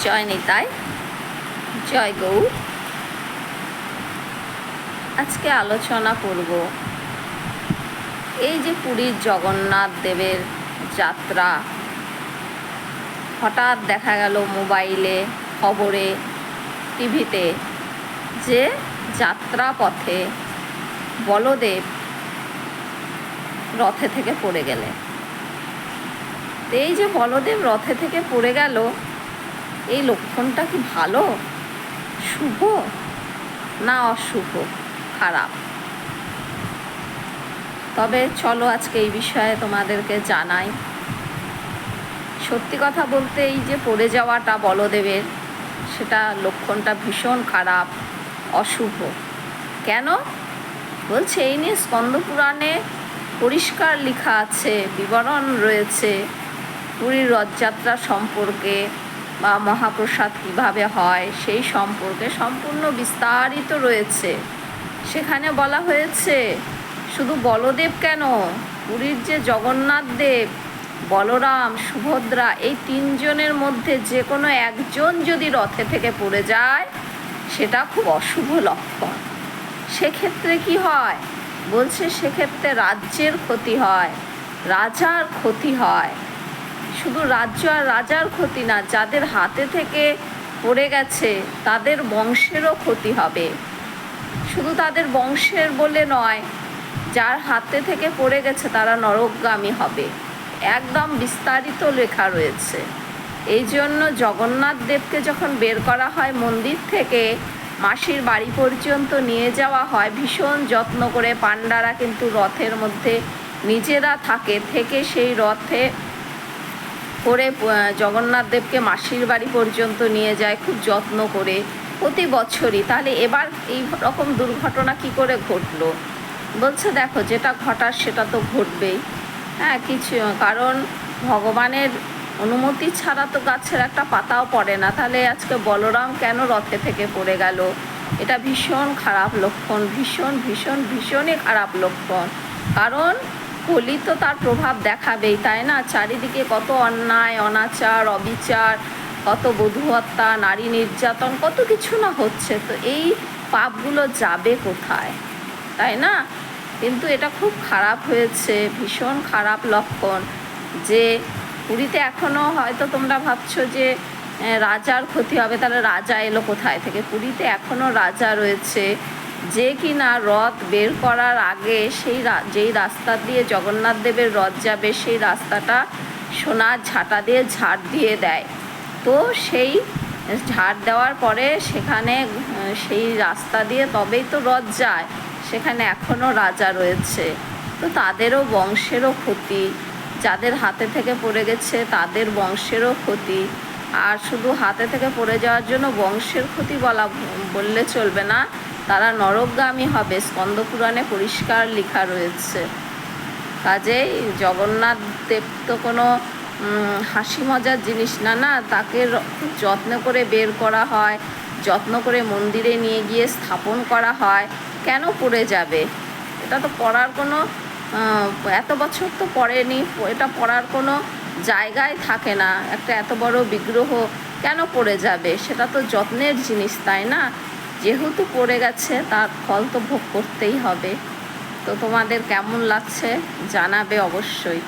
জয় নিতাই, জয় গৌর। আজকে আলোচনা করব এই যে পুরীর জগন্নাথ দেবের যাত্রা। হঠাৎ দেখা গেল মোবাইলে, খবরে, টিভিতে যে যাত্রা পথে বলদেব রথে থেকে পড়ে গেলে। এই যে বলদেব রথে থেকে পড়ে গেল, এই লক্ষণটা কি ভালো, শুভ না অশুভ, খারাপ? তবে চলো আজকে এই বিষয়ে তোমাদেরকে জানাই। সত্যি কথা বলতে এই যে পড়ে যাওয়াটা বলদেবের, সেটা লক্ষণটা ভীষণ খারাপ, অশুভ। কেন বলছে, এই নিয়ে স্কন্দপুরাণে পরিষ্কার লেখা আছে, বিবরণ রয়েছে পুরীর রথযাত্রা সম্পর্কে বা মহাপ্রসাদ কীভাবে হয় সেই সম্পর্কে সম্পূর্ণ বিস্তারিত রয়েছে। সেখানে বলা হয়েছে শুধু বলদেব কেন, পুরীর যে জগন্নাথ দেব, বলরাম, সুভদ্রা, এই তিনজনের মধ্যে যে কোনো একজন যদি রথে থেকে পড়ে যায় সেটা খুব অশুভ লক্ষণ। সেক্ষেত্রে কি হয় বলছে, সেক্ষেত্রে রাজ্যের ক্ষতি হয়, রাজার ক্ষতি হয়। শুধু রাজ্য আর রাজার ক্ষতি না, যাদের হাতে থেকে পড়ে গেছে তাদের বংশেরও ক্ষতি হবে। শুধু তাদের বংশের বলে নয়, যার হাতে থেকে পড়ে গেছে তারা নরকগামী হবে। একদম বিস্তারিত লেখা রয়েছে। এই জন্য জগন্নাথ দেবকে যখন বের করা হয় মন্দির থেকে, মাসির বাড়ি পর্যন্ত নিয়ে যাওয়া হয় ভীষণ যত্ন করে। পাণ্ডারা কিন্তু রথের মধ্যে নিজেরা থেকে সেই রথে করে জগন্নাথ দেবকে মাসির বাড়ি পর্যন্ত নিয়ে যায় খুব যত্ন করে, প্রতি বছরই। তাহলে এবার এই রকম দুর্ঘটনা কি করে ঘটলো? বলছে দেখো, যেটা ঘটার সেটা তো ঘটবেই। হ্যাঁ, কিছু কারণ ভগবানের অনুমতি ছাড়া তো গাছের একটা পাতাও পড়ে না। তাহলে আজকে বলরাম কেন রথে থেকে পড়ে গেল? এটা ভীষণ খারাপ লক্ষণ, ভীষণই খারাপ লক্ষণ। কারণ কলি তো তার প্রভাব দেখাবেই, তাই না? চারিদিকে কত অন্যায়, অনাচার, অবিচার, কত বধূ হত্যা, নারী নির্যাতন, কত কিছু না হচ্ছে। তো এই পাপগুলো যাবে কোথায়, তাই না? কিন্তু এটা খুব খারাপ হয়েছে, ভীষণ খারাপ লক্ষণ। যে পুরীতে এখনও হয়তো তোমরা ভাবছো যে রাজার ক্ষতি হবে, তাহলে রাজা এলো কোথায় থেকে? পুরীতে এখনও রাজা রয়েছে, যে কিনা রথ বের করার আগে যেই রাস্তা দিয়ে জগন্নাথ দেবের রথ যাবে সেই রাস্তাটা সোনার ঝাঁটা দিয়ে ঝাড় দিয়ে দেয়। তো সেই ঝাড় দেওয়ার পরে সেখানে সেই রাস্তা দিয়ে তবেই তো রথ যায়। সেখানে এখনও রাজা রয়েছে, তো তাদেরও বংশেরও ক্ষতি। যাদের হাতে থেকে পড়ে গেছে তাদের বংশেরও ক্ষতি। আর শুধু হাতে থেকে পড়ে যাওয়ার জন্য বংশের ক্ষতি বললে চলবে না, তারা নরকগামী হবে। স্কন্দপুরাণে পরিষ্কার লেখা রয়েছে। কাজেই জগন্নাথ দেব তো কোনো হাসি মজার জিনিস না, না। তাকে খুব যত্ন করে বের করা হয়, যত্ন করে মন্দিরে নিয়ে গিয়ে স্থাপন করা হয়। কেন পড়ে যাবে? এটা তো পড়ার কোনো, এত বছর তো পড়েনি, এটা পড়ার কোনো জায়গায় থাকে না। একটা এত বড় বিগ্রহ কেন পড়ে যাবে? সেটা তো যত্নের জিনিস, তাই না? যেহেতু পড়ে গেছে তার ফল তো ভোগ করতেই হবে। তো তোমাদের কেমন লাগছে জানাবে অবশ্যই।